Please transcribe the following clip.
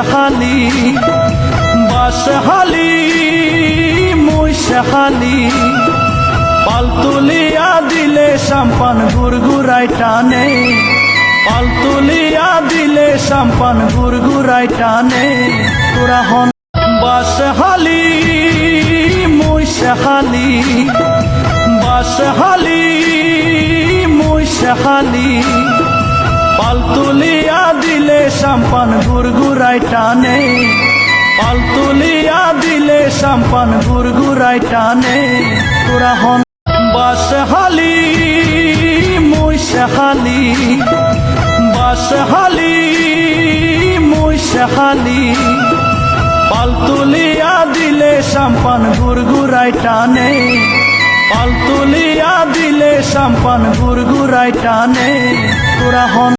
মৈশাখালী বাসহালী মৈশাখালী পাল তুলিয়া দিলে সাম্পান গুড়গুড়াই টানে পাল তুলিয়া দিলে সাম্পান গুড়গুড়াই টানে তোরা হন বাসহালী মৈশাখালী বাসহালী মৈশাখালী পাল তুলিয়া দিলে সাম্পান গুড়গুড়াই টানে পাল তুলিয়া দিলে সাম্পান গুড়গুড়াই টানে তোরা হন বাসহালী মৈশাখালী বাসহালী মৈশাখালী পাল তুলিয়া দিলে সাম্পান গুড়গুড়াই টানে পাল তুলিয়া দিলে সাম্পান গুড়গুড়াই টানে তোরা হন